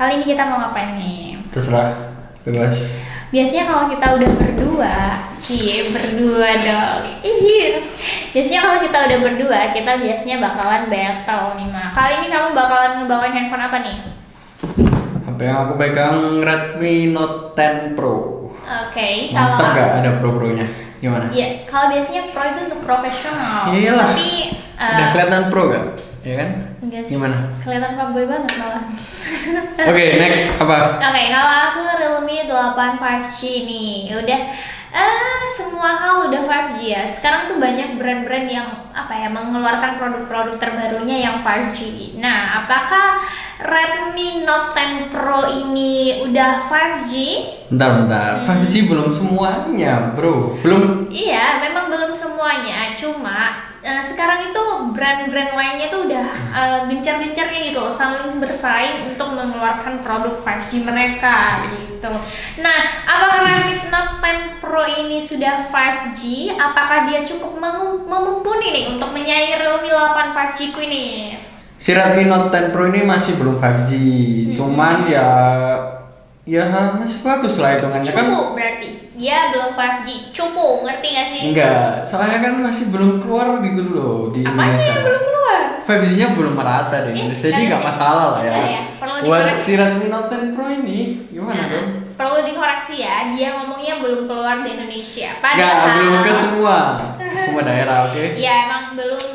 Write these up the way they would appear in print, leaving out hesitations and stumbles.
Kali ini kita mau ngapain nih? Terserah, bebas. Biasanya kalau kita udah berdua, berdua dong. Biasanya kalau kita udah berdua, kita biasanya bakalan battle nih, Ma. Kali ini kamu bakalan ngebawain handphone apa nih? HP yang aku pegang Redmi Note 10 Pro. Oke, Mantap kalau gak ada pro-pronya? Gimana? ya, kalau biasanya pro itu untuk profesional. Iyalah. Tapi Udah kelihatan pro gak? Ya kan? enggak sih. Gimana? Kelihatan fuckboy banget malah. Oke, next apa? Oke, kalau aku Realme 8 5G nih, udah semua hal udah 5G ya. Sekarang tuh banyak brand-brand yang mengeluarkan produk-produk terbarunya yang 5G. Nah, apakah Redmi Note 10 Pro ini udah 5G? Bentar, 5G belum semuanya, bro. Belum. Iya, memang belum semuanya. Cuma sekarang itu brand-brand lainnya tuh udah gencar-gencarnya gitu, saling bersaing untuk mengeluarkan produk 5G mereka gitu. Nah, apakah Redmi Note 10 Pro ini sudah 5G? Apakah dia cukup mumpuni nih untuk menyaingi Realme 8 5G ku ini? Si Redmi Note 10 Pro ini masih belum 5G. Cuman ya masih bagus lah hitungannya kan. Cupu berarti dia belum 5G. Cupu, ngerti gak sih? Enggak, soalnya kan masih belum keluar gitu loh di Apanya Indonesia. yang belum keluar? 5G-nya belum merata di Indonesia, jadi nggak masalah lah ya. Enggak ya, perlu Buat dikoreksi. si Redmi Note 10 Pro ini gimana dong? Perlu dikoreksi ya, dia ngomongnya belum keluar di Indonesia. Nggak, belum ke semua daerah, oke? Ya emang belum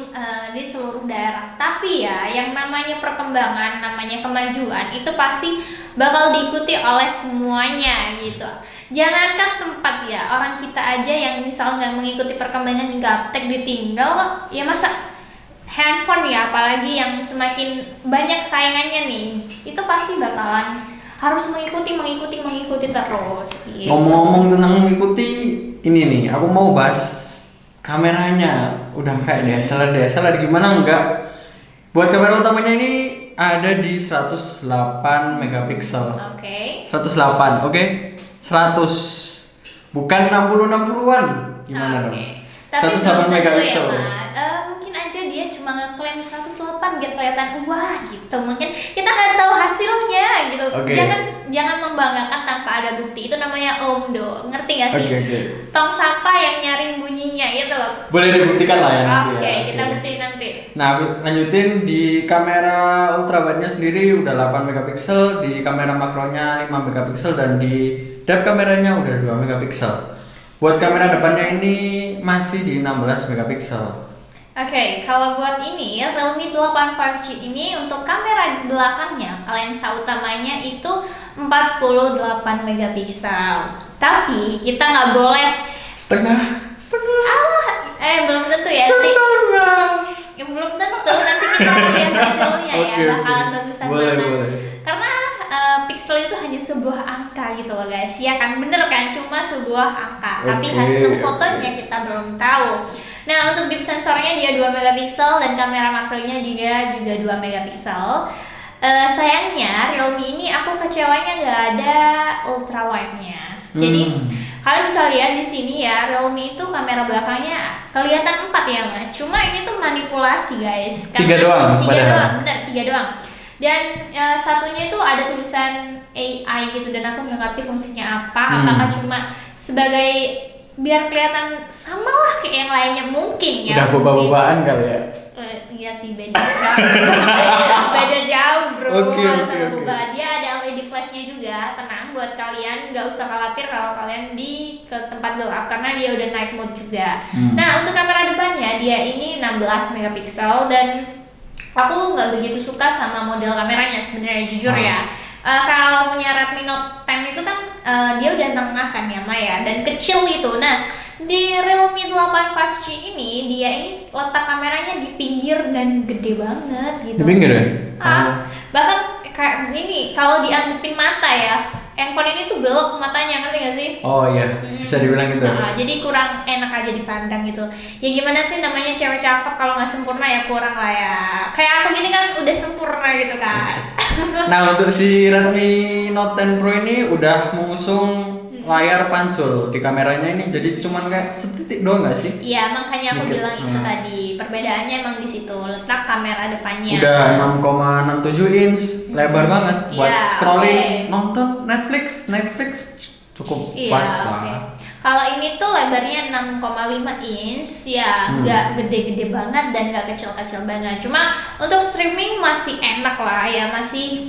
di seluruh daerah. Tapi ya, yang namanya perkembangan, namanya kemajuan itu pasti bakal diikuti oleh semuanya gitu. Jangankan tempat ya, orang kita aja yang misal nggak mengikuti perkembangan gaptek ditinggal, ya masa handphone ya, apalagi yang semakin banyak saingannya nih, itu pasti bakalan harus mengikuti terus gitu. Ngomong-ngomong tentang mengikuti ini nih, aku mau bahas kameranya. Udah kayak DSLR gimana enggak? Buat kamera utamanya ini ada di 108 megapiksel. Oke. 108, oke? 100. Bukan 60-60-an. Gimana dong? Tapi 108 megapiksel. Mungkin aja dia cuma ngeklaim 108 gitu, kelihatan wah gitu. Mungkin kita nggak tahu hasilnya gitu. Oke. Jangan membanggakan tanpa ada bukti. Itu namanya omdo. Ngerti gak sih? Oke. Tong sampah yang nyaring bunyinya gitu loh. Boleh dibuktikan lah ya nanti. Oke, ya. kita buktiin nanti. Nah, lanjutin di kamera ultrawide-nya sendiri udah 8 megapiksel, di kamera makronya 5 megapiksel dan di depth kameranya udah 2 megapiksel. Buat kamera depannya ini masih di 16 megapiksel. Oke, kalau buat ini Realme 8 5G ini untuk kamera belakangnya, lensa utamanya itu 48 megapiksel. Tapi kita nggak boleh Setengah. belum tentu ya. Belum tentu nanti kita lihat hasilnya ya, bakalan bagusan mana. Boleh. Karena pixel itu hanya sebuah angka gitu loh guys. Ya kan, bener kan, cuma sebuah angka. Tapi hasil fotonya kita belum tahu. Nah, untuk depth sensornya dia 2 megapiksel dan kamera makronya juga 2 megapiksel. Sayangnya Realme ini aku kecewanya nggak ada ultra wide-nya. Jadi kalian bisa lihat di sini ya, Realme itu kamera belakangnya kelihatan 4 ya Mas. Cuma ini tuh manipulasi guys. 3 doang. 3 doang. Dan satunya itu ada tulisan AI gitu dan aku nggak ngerti fungsinya apa. Apakah cuma sebagai biar kelihatan sama lah kayak yang lainnya mungkin ya. Udah boba-bobaan kali ya. Iya sih, beda sekali. Beda jauh bro. Oke. Boba. Dia ada LED flashnya juga. Tenang, buat kalian nggak usah khawatir kalau kalian ke tempat gelap karena dia udah night mode juga. Nah, untuk kamera depannya dia ini 16 megapiksel dan aku nggak begitu suka sama model kameranya sebenarnya, jujur ya. Kalau punya Redmi Note 10 itu kan dia udah tengah kan ya Maya dan kecil gitu. Nah, di Realme 8 5G ini dia ini letak kameranya di pinggir dan gede banget gitu. Di pinggir ya? Bahkan kayak begini, kalau dianggapin mata ya, handphone ini tuh belok matanya, ngerti gak sih? Oh iya, bisa dibilang gitu. Jadi kurang enak aja dipandang gitu. Ya gimana sih, namanya cewek cakep, kalau nggak sempurna ya kurang lah ya. Kayak aku gini kan udah sempurna gitu kan. Nah, untuk si Redmi Note 10 Pro ini udah mengusung layar pansul di kameranya ini jadi cuman kayak setitik doang nggak sih? Iya, makanya aku Dikit. bilang itu tadi. Perbedaannya emang di situ, letak kamera depannya. Udah 6,67 inch, lebar banget buat Iya, scrolling, oke. nonton Netflix cukup Iya, pas oke. lah. Kalau ini tuh lebarnya 6,5 inch, ya nggak gede-gede banget dan nggak kecil-kecil banget. Cuma untuk streaming masih enak lah ya, masih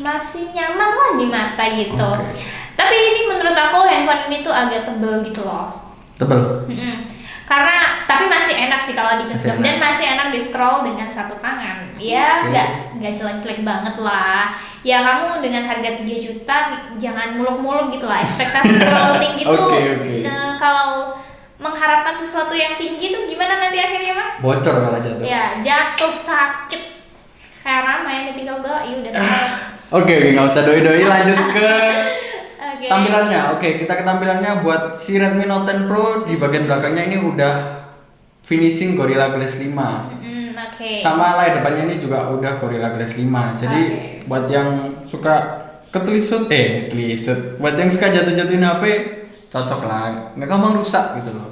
nyaman lah di mata gitu. Oke. Tapi ini menurut aku handphone ini tuh agak tebel gitu loh. Tebel. Karena tapi masih enak sih kalau digenggam Masih enak. dan masih enak di scroll dengan satu tangan. Ya Oke. nggak jelek-jelek banget lah. Ya kamu dengan harga 3 juta jangan muluk-muluk gitu lah. Ekspektasi terlalu tinggi tuh. Oke. Kalau mengharapkan sesuatu yang tinggi tuh gimana nanti akhirnya mah? Bocor malah jatuh. Ya jatuh sakit. Kayak Rama yang ditinggal doi udah tahu. Oke, nggak usah doi-doi, lanjut ke Oke. tampilannya. Oke, kita ke tampilannya. Buat si Redmi Note 10 Pro di bagian belakangnya ini udah finishing Gorilla Glass 5. Oke. Sama layar depannya ini juga udah Gorilla Glass 5. Jadi Oke. buat yang suka ketelisut, buat yang suka jatuh-jatuhin HP, cocok lah. Nggak gampang rusak gitu loh.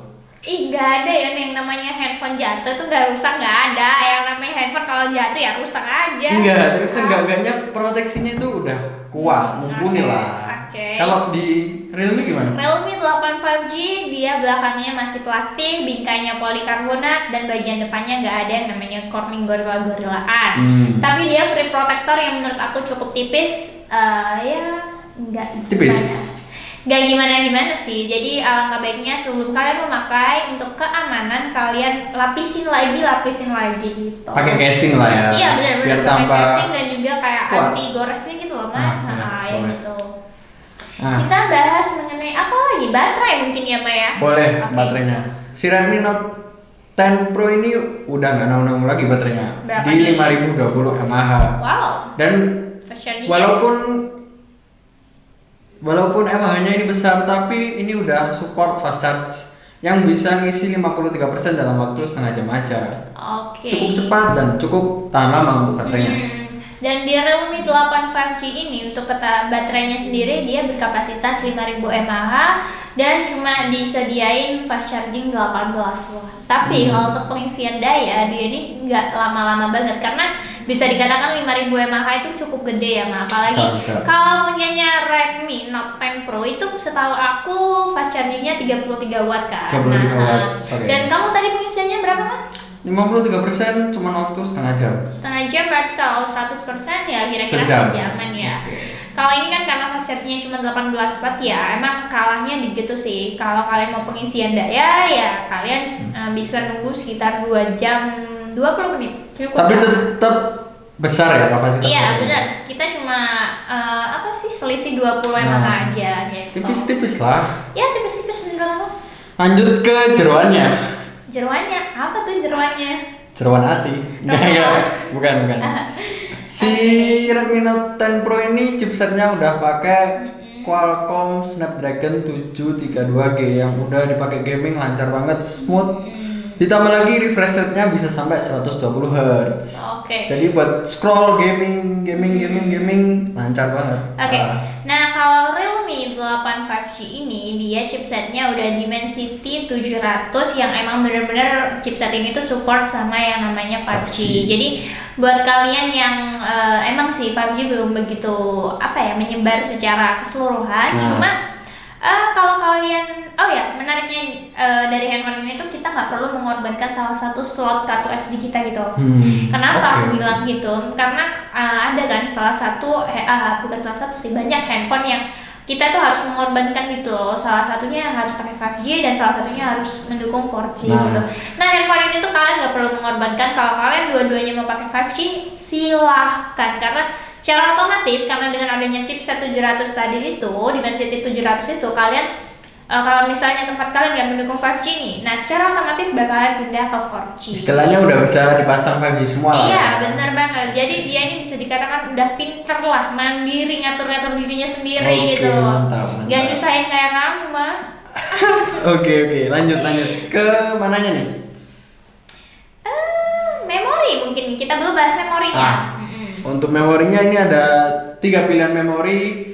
Ih, nggak ada ya yang namanya handphone jatuh tuh nggak rusak, nggak ada. Yang namanya handphone kalau jatuh ya rusak aja. Enggak, terus enggaknya proteksinya itu udah kuat, mumpuni Oke, lah. oke. Kalau di Realme gimana? Realme 8 5G, dia belakangnya masih plastik, bingkainya polikarbonat, dan bagian depannya nggak ada yang namanya Corning Gorilla-Gorillaan. Tapi dia free protector yang menurut aku cukup tipis, ya nggak Tipis? nggak gimana sih. Jadi alangkah baiknya sebelum kalian memakai, untuk keamanan kalian lapisin lagi gitu. Pakai casing lah ya. Iya benar-benar Biar pakai tambah casing dan juga kayak kuat. anti goresnya gitu loh mah. Iya, Ya boleh. gitu. Nah, Kita bahas mengenai apa lagi? Baterai mungkin ya Pak ya? boleh Oke. baterainya. Si Redmi Note 10 Pro ini udah nggak nanggung lagi baterainya. Berapa Di nih? 5020 mAh. Wow. Dan Fashionnya. walaupun mAh-nya ini besar, tapi ini udah support fast charge yang bisa ngisi 53% dalam waktu setengah jam aja. Oke. Cukup cepat dan cukup tahan lama untuk baterainya. Dan di Realme 8 5G ini untuk baterainya sendiri dia berkapasitas 5000 mAh dan cuma disediain fast charging 18 watt. Tapi kalau untuk pengisian daya dia ini nggak lama-lama banget karena bisa dikatakan 5000 mAh itu cukup gede ya Ma. Apalagi Besar. kalau punyanya Redmi Note 10 Pro itu setahu aku fast chargingnya 33 watt kan. 33 watt, oke. Dan kamu tadi pengisiannya berapa Mas? 53% cuma waktu setengah jam. Setengah jam berarti kalau 100% ya kira-kira Sejam. sejaman ya. Oke. Kalau ini kan karena fast charge-nya cuma 18 watt ya, emang kalahnya di gitu sih. Kalau kalian mau pengisian daya ya kalian bisa nunggu sekitar 2 jam 20 menit. Cukup Tapi lah. tetap besar ya kapasitasnya. Iya benar. Kita cuma apa sih selisih 20 mAh aja gitu. Tipis-tipis lah. Ya tipis-tipis menurut aku. Lanjut ke jeroannya. Jeroannya apa tuh jeroannya? Jeroan hati. Enggak. Bukan. Si Redmi Note 10 Pro ini chipsetnya udah pakai Qualcomm Snapdragon 732G yang udah dipakai gaming lancar banget, smooth. Ditambah lagi refresh rate-nya bisa sampai 120 Hz. Oke. Jadi buat scroll gaming lancar banget. Oke, nah kalau Realme 8 5G ini dia chipsetnya udah Dimensity 700 yang emang bener-bener chipset ini tuh support sama yang namanya 5G. Jadi buat kalian yang emang sih 5G belum begitu menyebar secara keseluruhan, cuma kalau kalian, menariknya dari handphone ini tuh kita nggak perlu mengorbankan salah satu slot kartu SD kita gitu. Kenapa aku bilang gitu? Karena ada kan banyak handphone yang kita tuh harus mengorbankan gitu loh. Salah satunya harus pakai 5G dan salah satunya harus mendukung 4G gitu. Nah handphone ini tuh kalian nggak perlu mengorbankan. Kalau kalian dua-duanya mau pakai 5G silahkan, karena secara otomatis karena dengan adanya chipset 700 tadi itu, Dimensity 700 itu kalian kalau misalnya tempat kalian nggak mendukung 5G nih, nah secara otomatis bakalan pindah ke 4G. Istilahnya udah bisa dipasang 5G semua. Iya, bener banget. Jadi dia ini bisa dikatakan udah pinter lah, mandiri, ngatur-ngatur dirinya sendiri gitu. Mantap. Gak nyusahin kayak kamu mah. Oke, lanjut ke mananya nih? Memori mungkin kita belum bahas memorinya. Untuk memorinya ini ada 3 pilihan memori.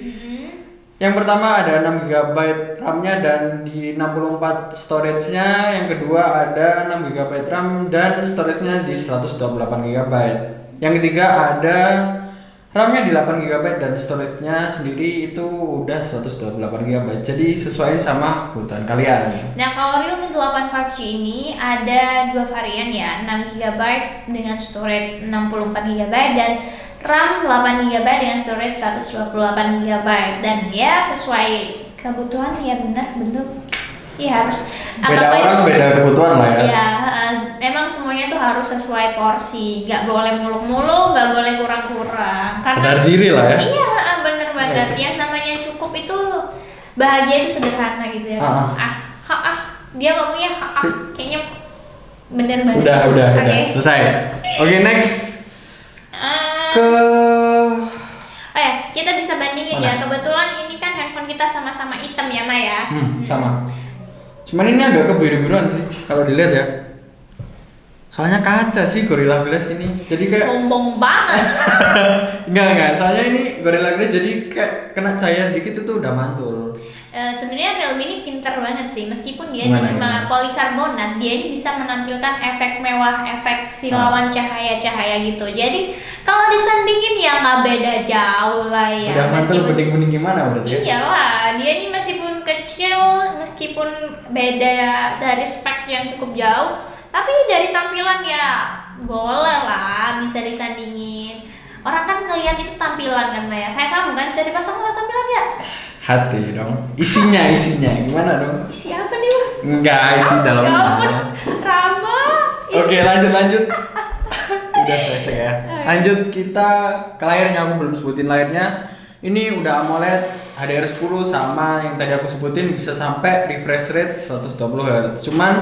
Yang pertama ada 6 GB RAM-nya dan di 64 storage-nya. Yang kedua ada 6 GB RAM dan storage-nya di 128 GB. Yang ketiga ada RAM-nya di 8 GB dan storage-nya sendiri itu udah 128 GB. Jadi sesuaiin sama kebutuhan kalian. Nah, kalau Realme 8 5G ini ada dua varian ya, 6 GB dengan storage 64 GB dan RAM 8 GB dengan storage 128 GB. Dan ya sesuai kebutuhan ya, bener iya harus Beda orang beda kebutuhan lah ya. Ya, emang semuanya tuh harus sesuai porsi, nggak boleh muluk-muluk, nggak boleh kurang-kurang. Sadar diri lah ya. Iya, bener banget. Yang namanya cukup itu bahagia itu sederhana gitu ya. Dia ngomongnya kayaknya bener banget. Udah, selesai. Oke, next. Oh ya, kita bisa bandingin Mana? ya. Kebetulan ini kan handphone kita sama-sama hitam ya, Maya. Sama. Cuman ini agak kebiru-biruan sih kalau dilihat ya. Soalnya kaca sih Gorilla Glass ini. Jadi kayak sombong banget. enggak. Soalnya ini Gorilla Glass jadi kayak kena cahaya dikit itu udah mantul. Sebenarnya Realme ini pintar banget sih, meskipun dia Gimana, cuma polikarbonat, dia ini bisa menampilkan efek mewah, efek silauan cahaya-cahaya gitu. Jadi kalau disandingin ya nggak beda jauh lah ya. Udah mantul bening-bening gimana berarti ya? Iyalah, dia ini meskipun kecil, meskipun beda dari spek yang cukup jauh, tapi dari tampilan ya boleh lah, bisa disandingin. Orang kan ngelihat itu tampilan kan Maya, kayak kamu kan cari pasangan ngeliat tampilan ya? Hati dong. Isinya gimana dong? Isi apa nih Wah? Enggak, isi dalamnya. Ya ampun, Rama. Oke, lanjut. Udah selesai ya. Lanjut kita ke layarnya, aku belum sebutin layarnya. Ini udah AMOLED HDR10 sama yang tadi aku sebutin bisa sampai refresh rate 120 Hz. Cuman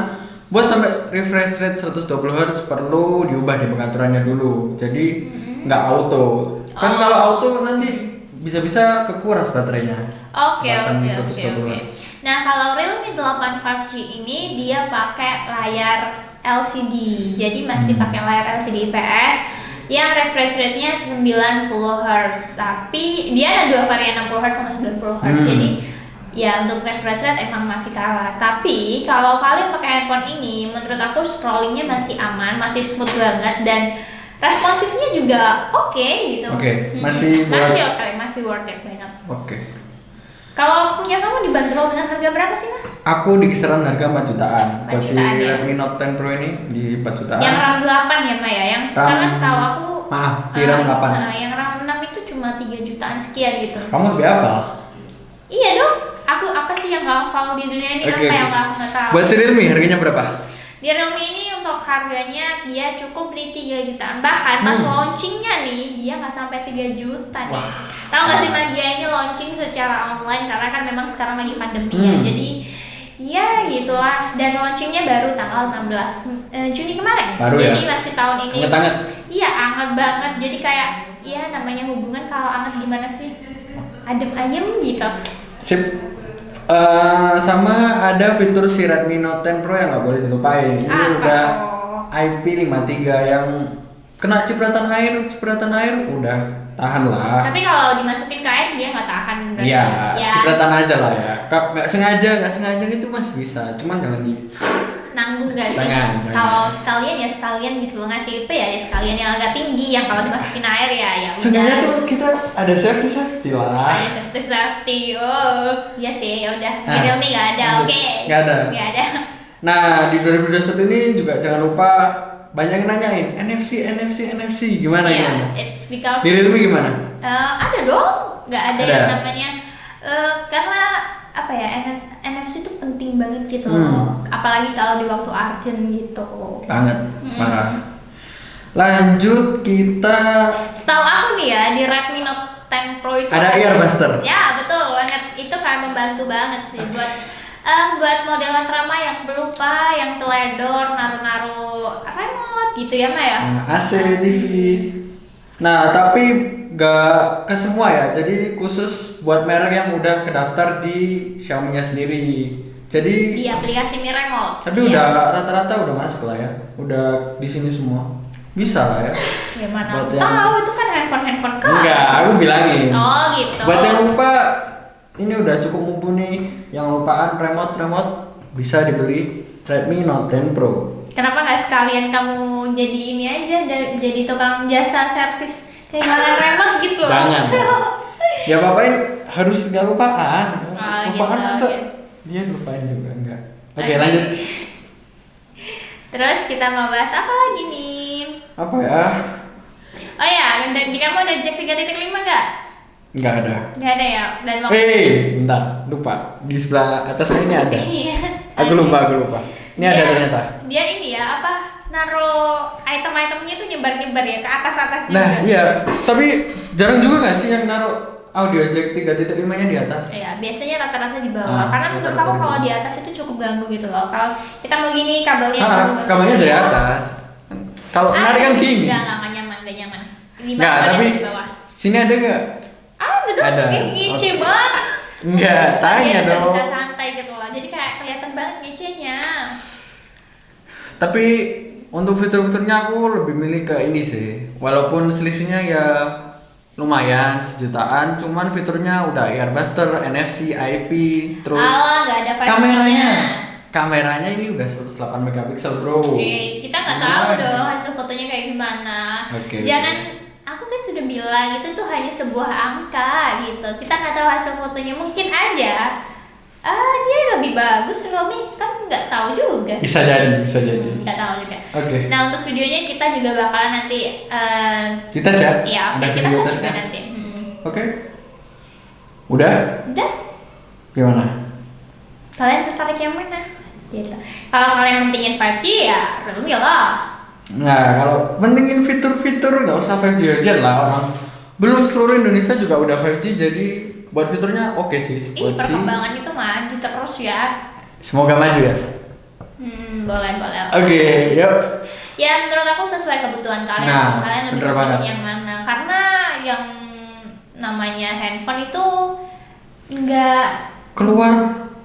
buat sampai refresh rate 120 Hz perlu diubah di pengaturannya dulu. Jadi nggak auto. Kan kalau auto nanti bisa-bisa kekuras baterainya. Oke. Hz. Nah, kalau Realme 8 5G ini dia pakai layar LCD. Jadi masih pakai layar LCD IPS yang refresh rate-nya 90 Hz. Tapi dia ada dua varian 60 Hz sama 90 Hz. Jadi ya untuk refresh rate emang masih kalah. Tapi kalau kalian pakai handphone ini, menurut aku scrollingnya masih aman, masih smooth banget dan responsifnya juga oke gitu. Masih worth it banget. Oke. Kalau punya kamu dibanderol dengan harga berapa sih, Nah? Aku di kisaran harga 4 jutaan. 4 Buat si jutaan, ya? Redmi Note 10 Pro ini di 4 jutaan. Yang RAM 8 ya, Maya? Yang karena setahu aku di RAM 8. yang RAM 6 itu cuma 3 jutaan sekian gitu. Kamu lebih hafal? Iya dong. Aku apa sih yang gak hafal di dunia ini? Apa yang aku nggak tahu? Buat si Realme harganya berapa? Di Realme ini untuk harganya dia cukup di 3 jutaan. Bahkan pas launchingnya nih dia nggak sampai 3 juta nih. Tahu nggak sih Mas, dia ini launching secara online karena kan memang sekarang lagi pandemi ya. Jadi ya gitulah, dan launchingnya baru tanggal 16 Juni kemarin. Baru jadi ya? masih tahun ini. Anget-anget. Iya, anget banget. Jadi kayak ya namanya hubungan kalau anget gimana sih? Adem ayem gitu. Sip. Sama ada fitur si Redmi Note 10 Pro yang nggak boleh dilupain. Ini udah IP53 yang kena cipratan air udah tahan lah. Tapi kalau dimasukin ke air dia nggak tahan. Iya, cipratan aja lah ya. Nggak sengaja gitu masih bisa. Cuman jangan di nanggung nggak sih? Jangan. Kalau sekalian gitu loh, ngasih IP ya sekalian yang agak tinggi, yang kalau dimasukin air ya udah. Sebenarnya tuh kita ada safety lah. Ada safety. Oh, iya sih, ya udah. Di Realme nggak ada, oke. Nggak ada. Nah, di 2021 ini juga jangan lupa banyak yang nanyain NFC gimana gimana? It's because di Realme gimana? Ada dong, nggak ada yang namanya karena apa ya, NFC itu penting banget gitu loh, apalagi kalau di waktu urgent gitu. Banget, parah. Lanjut kita. Setahu aku nih ya di Redmi Note 10 Pro itu ada earbuster. Ya betul banget, itu kayak membantu banget sih buat modelan ramah yang pelupa, yang teledor, naruh remote gitu ya Maya. AC, TV. Nah tapi gak ke semua ya, jadi khusus buat merek yang udah kedaftar di Xiaomi-nya sendiri. Jadi di aplikasi Mi Remote. Tapi udah rata-rata udah masuk lah ya, udah di sini semua. Bisa lah ya. Ya mana tahu itu kan handphone kan. Enggak, aku bilangin. Oh gitu. Buat yang lupa ini udah cukup mumpuni. Yang lupaan remote bisa dibeli Redmi Note 10 Pro. Kenapa nggak sekalian kamu jadi ini aja, jadi tukang jasa servis kehilangan remote gitu loh? Jangan. Ya papain harus nggak lupakan. Lupakan gitu, masa oke. dia lupain juga enggak. Oke, lanjut. Terus kita mau bahas apa lagi nih? Apa ya? Oh ya, di kamu ada Jack 3.5 nggak? Nggak ada. Nggak ada ya. Dan waktu Bentar, lupa. Di sebelah atasnya ini ada. Iya. Aku lupa. Ini ada ternyata. Dia ini ya apa? Naruh item-itemnya tuh nyebar-nyebar ya ke atas-atas juga. Nah, iya. Tapi jarang juga nggak sih yang naruh audio jack 3.5-nya di atas? Ya, biasanya rata-rata di bawah. Ah, Karena menurut rata-rata aku di kalau bawah. di atas itu cukup ganggu gitu loh. Kalau kita mau gini kabelnya Kabelnya dari atas. Kalau narik kan gini. Enggak nyaman, enggak nyaman. Di Nggak, bawah tapi di bawah. sini ada nggak? Ada dong. Ada. Ngece banget. Enggak, tanya Dia nggak dong. bisa santai gitu loh. Jadi kayak kelihatan banget ngecenya. Tapi untuk fitur-fiturnya aku lebih milih ke ini sih. Walaupun selisihnya ya lumayan sejutaan, cuman fiturnya udah Airbuster, NFC, IP, terus Alah, nggak ada 5G-nya. kameranya ini udah 108 megapiksel, Bro. Oke, kita nggak tahu Gimana? dong hasil fotonya kayak gimana. Oke. Jangan, aku kan sudah bilang itu tuh hanya sebuah angka gitu. Kita nggak tahu hasil fotonya, mungkin aja. Dia lebih bagus Xiaomi, kan nggak tahu juga. Bisa jadi. Nggak tahu juga. Oke. Nah untuk videonya kita juga bakalan nanti. Kita ya? Iya, oke, Ada kita video tes juga tesnya? nanti. Oke. Udah? Udah. Gimana? Kalian tertarik yang mana? Gitu. Kalau kalian mentingin 5G ya Realme lah. Nah, kalau pentingin fitur-fitur nggak usah 5G aja lah, orang belum seluruh Indonesia juga udah 5G, jadi buat fiturnya oke sih. Buat sih. Perkembangan itu maju terus ya. Semoga maju ya. Boleh. Oke, yuk. Ya menurut aku sesuai kebutuhan kalian. Nah, Kalian lebih bener penting banget. yang mana? Karena yang namanya handphone itu nggak Keluar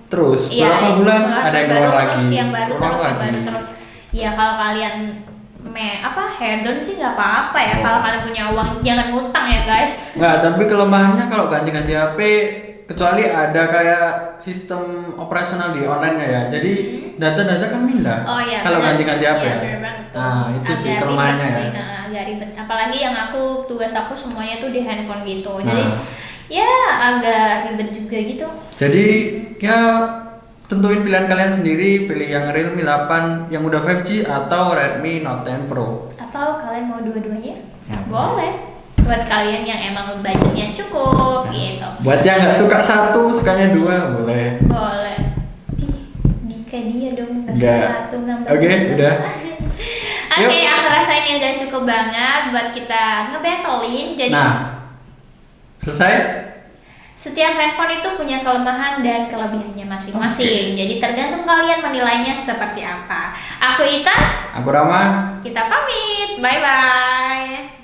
terus. Berapa bulan ada yang keluar terus, lagi. yang baru Keluar terus, yang lagi. baru terus. Ya kalau kalian hedon sih nggak apa-apa ya. Kalau kalian punya uang jangan ngutang ya guys. Nggak, tapi kelemahannya kalau ganti-ganti HP, kecuali ada kayak sistem operasional di online-nya ya. Jadi data-data kan pindah. Oh iya. Kalau benar. ganti-ganti HP Iya, ya. benar banget tuh. Nah, itu sih Agak kelemahannya ribet ya. sih, agak ribet. Apalagi yang tugas aku semuanya tuh di handphone gitu. Jadi Nah. ya agak ribet juga gitu. Jadi ya tentuin pilihan kalian sendiri, pilih yang Realme 8 yang udah 5G atau Redmi Note 10 Pro. Atau kalian mau dua-duanya? Ya. Boleh. Buat kalian yang emang budgetnya cukup gitu. Buat yang nggak suka satu, sukanya dua, boleh. Boleh. Kayak dia dong, nggak suka Nggak. satu nambah. Oke, udah. Oke, Yuk. aku rasa ini udah cukup banget buat kita ngebattlein. Jadi Nah, selesai? setiap handphone itu punya kelemahan dan kelebihannya masing-masing. Jadi tergantung kalian menilainya seperti apa. Aku Ita, Aku Rama. kita pamit. Bye bye.